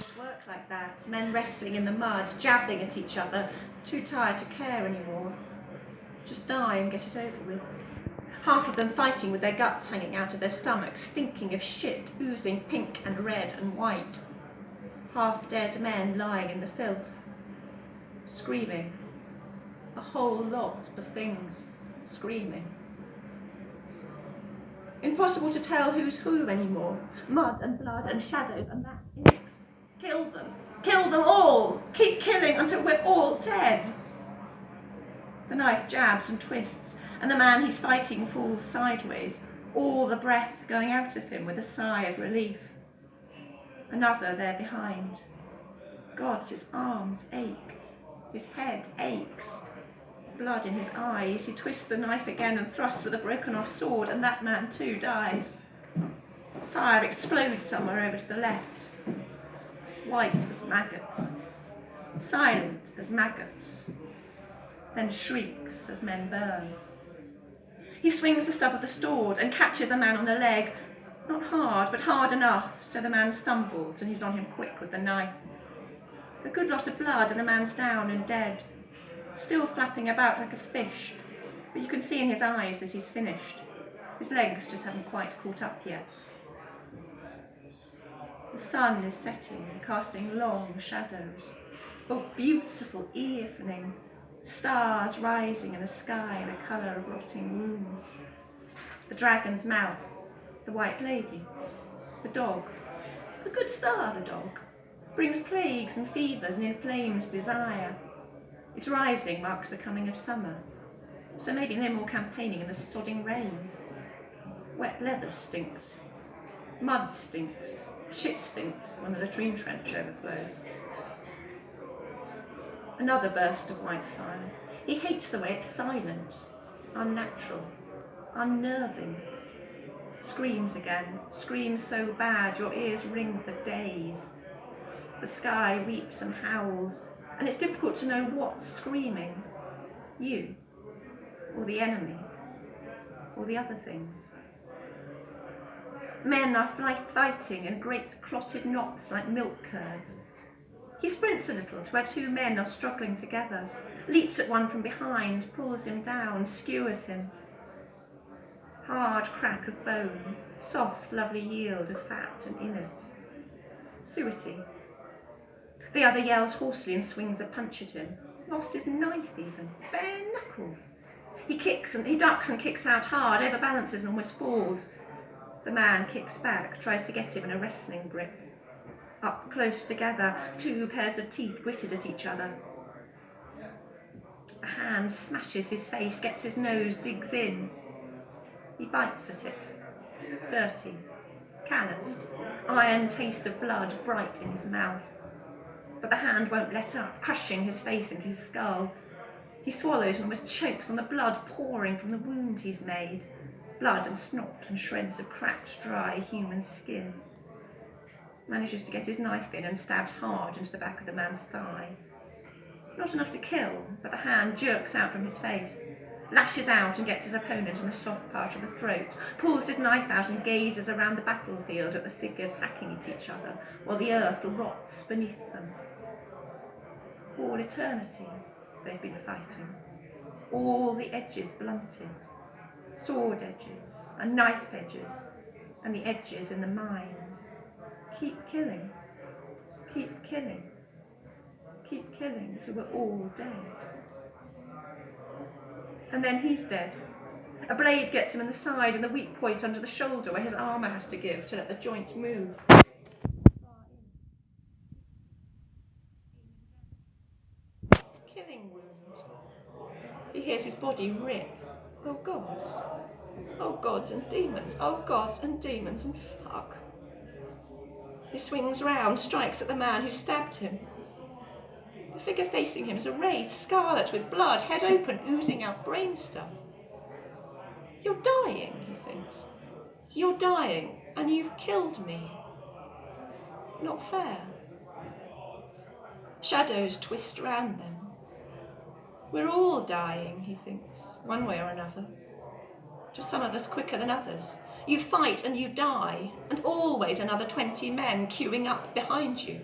just work like that. Men wrestling in the mud, jabbing at each other, too tired to care anymore. Just die and get it over with. Half of them fighting with their guts hanging out of their stomachs, stinking of shit, oozing pink and red and white. Half-dead men lying in the filth. Screaming. A whole lot of things screaming. Impossible to tell who's who anymore. Mud and blood and shadows, and that's it. Kill them. Kill them all. Keep killing until we're all dead. The knife jabs and twists, and the man he's fighting falls sideways, all the breath going out of him with a sigh of relief. Another there behind. Gods, his arms ache. His head aches. Blood in his eyes. He twists the knife again and thrusts with a broken-off sword, and that man too dies. Fire explodes somewhere over to the left. White as maggots. Silent as maggots. Then shrieks as men burn. He swings the stub of the sword and catches the man on the leg. Not hard, but hard enough, so the man stumbles and he's on him quick with the knife. A good lot of blood and the man's down and dead. Still flapping about like a fish, but you can see in his eyes that he's finished. His legs just haven't quite caught up yet. The sun is setting and casting long shadows. Oh, beautiful evening. Stars rising in a sky in a colour of rotting wounds. The dragon's mouth, the white lady, the dog. A good star, the dog. Brings plagues and fevers and inflames desire. Its rising marks the coming of summer. So maybe no more campaigning in the sodding rain. Wet leather stinks. Mud stinks. Shit stinks when the latrine trench overflows. Another burst of white fire. He hates the way it's silent, unnatural, unnerving. Screams again, screams so bad your ears ring for days. The sky weeps and howls, and it's difficult to know what's screaming. You, or the enemy, or the other things. Men are fighting in great clotted knots like milk curds. He sprints a little to where two men are struggling together, leaps at one from behind, pulls him down, skewers him. Hard crack of bone, soft, lovely yield of fat and innards. Suety. The other yells hoarsely and swings a punch at him. Lost his knife even, bare knuckles. He ducks and kicks out hard, overbalances and almost falls. The man kicks back, tries to get him in a wrestling grip. Up close together, two pairs of teeth gritted at each other. A hand smashes his face, gets his nose, digs in. He bites at it. Dirty, calloused, iron taste of blood bright in his mouth. But the hand won't let up, crushing his face into his skull. He swallows and almost chokes on the blood pouring from the wound he's made. Blood and snot and shreds of cracked, dry human skin. Manages to get his knife in and stabs hard into the back of the man's thigh. Not enough to kill, but the hand jerks out from his face, lashes out and gets his opponent in the soft part of the throat, pulls his knife out and gazes around the battlefield at the figures hacking at each other, while the earth rots beneath them. All eternity they've been fighting, all the edges blunted, sword edges and knife edges, and the edges in the mind. Keep killing, keep killing, keep killing till we're all dead. And then he's dead. A blade gets him in the side and the weak point under the shoulder where his armour has to give to let the joint move. Killing wound. He hears his body rip. Oh gods. Oh gods and demons. Oh gods and demons and fuck. He swings round, strikes at the man who stabbed him. The figure facing him is a wraith, scarlet with blood, head open, oozing out brain stuff. You're dying, he thinks. You're dying, and you've killed me. Not fair. Shadows twist round them. We're all dying, he thinks, one way or another. Just some of us quicker than others. You fight and you die, and always another 20 men queuing up behind you.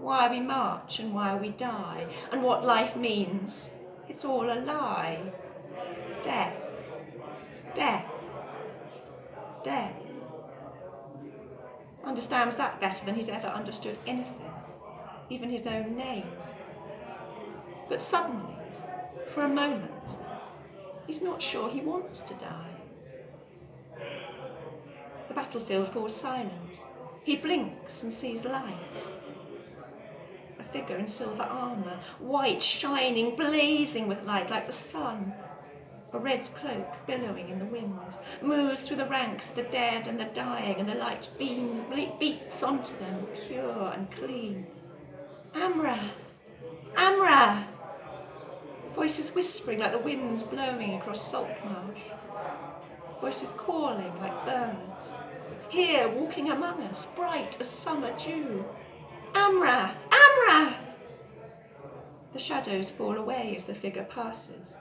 why we march and why we die, and what life means. It's all a lie. Death, death, death. Understands that better than he's ever understood anything, even his own name. But suddenly, for a moment, he's not sure he wants to die. The battlefield falls silent. He blinks and sees light. A figure in silver armour, white, shining, blazing with light like the sun. A red cloak billowing in the wind, moves through the ranks of the dead and the dying, and the light beats onto them, pure and clean. Amrath! Amrath! Voices whispering like the wind blowing across salt marsh. Voices calling like birds. Here, walking among us, bright as summer dew. Amrath! Amrath! The shadows fall away as the figure passes.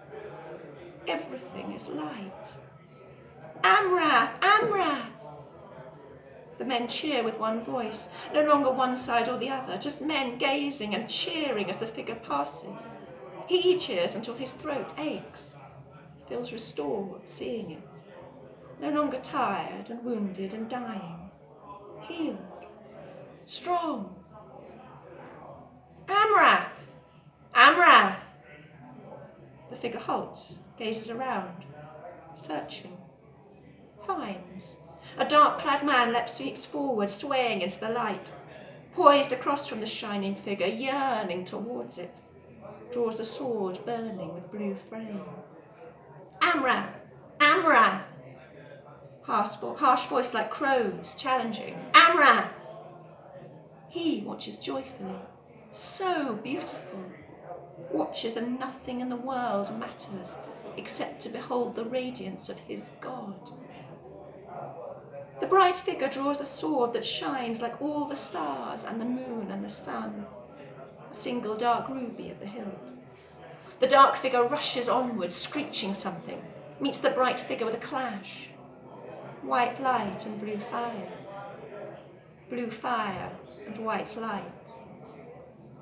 Everything is light. Amrath! Amrath! The men cheer with one voice, no longer one side or the other, just men gazing and cheering as the figure passes. He cheers until his throat aches, feels restored seeing it. No longer tired and wounded and dying. Healed. Strong. Amrath! Amrath! The figure halts, gazes around, searching. Finds. A dark-clad man leaps forward, swaying into the light. Poised across from the shining figure, yearning towards it. Draws a sword burning with blue flame. Amrath! Amrath! Harsh voice like crows, challenging. Amrath! He watches joyfully, so beautiful. Watches and nothing in the world matters except to behold the radiance of his God. The bright figure draws a sword that shines like all the stars and the moon and the sun, a single dark ruby at the hilt. The dark figure rushes onward, screeching something, meets the bright figure with a clash. White light and blue fire and white light.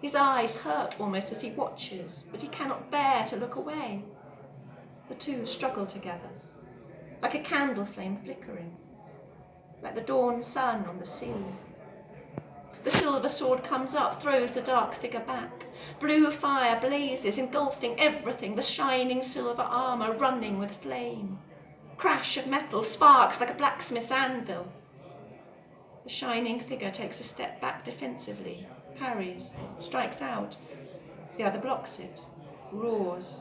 His eyes hurt almost as he watches, but he cannot bear to look away. The two struggle together, like a candle flame flickering, like the dawn sun on the sea. The silver sword comes up, throws the dark figure back. Blue fire blazes, engulfing everything, the shining silver armour running with flame. Crash of metal, sparks like a blacksmith's anvil. The shining figure takes a step back defensively, parries, strikes out. The other blocks it, roars,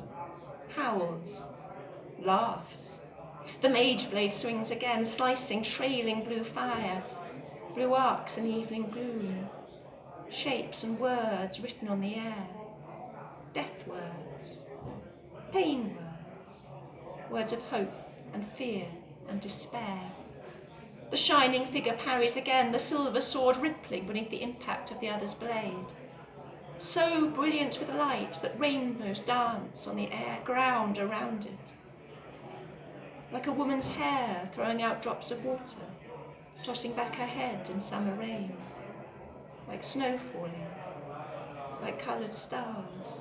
howls, laughs. The mage blade swings again, slicing, trailing blue fire, blue arcs in the evening gloom, shapes and words written on the air, death words, pain words, words of hope and fear and despair. The shining figure parries again, the silver sword rippling beneath the impact of the other's blade. So brilliant with light that rainbows dance on the air ground around it. Like a woman's hair throwing out drops of water, tossing back her head in summer rain. Like snow falling, like coloured stars.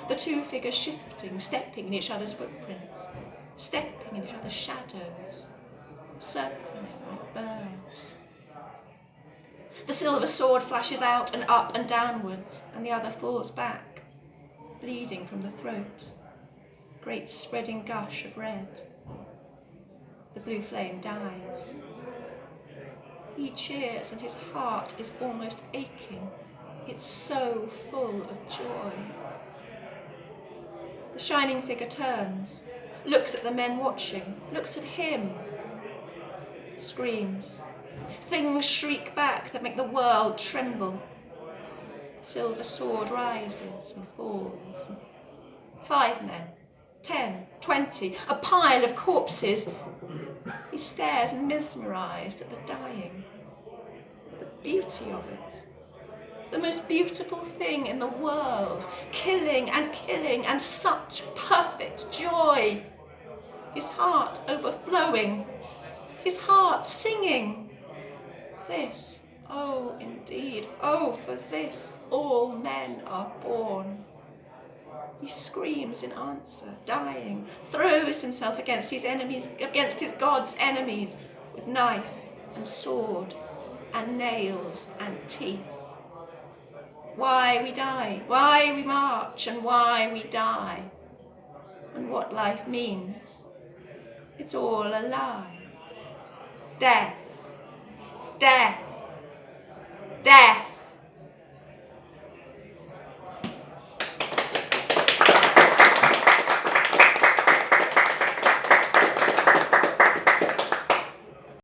The two figures shifting, stepping in each other's footprints, stepping in each other's shadows, circling like birds. The silver sword flashes out and up and downwards, and the other falls back, bleeding from the throat, great spreading gush of red. The blue flame dies. He cheers and his heart is almost aching. It's so full of joy. The shining figure turns, looks at the men watching, looks at him, screams. Things shriek back that make the world tremble. The silver sword rises and falls. 5 men, 10, 20, a pile of corpses. He stares mesmerised at the dying. The beauty of it. The most beautiful thing in the world. Killing and such perfect joy. His heart overflowing. His heart singing. This, Oh, indeed, oh, for this all men are born. He screams in answer, dying, throws himself against his enemies, against his God's enemies, with knife and sword and nails and teeth. Why we die, why we march, and why we die, and what life means. It's all a lie. Death, death, death.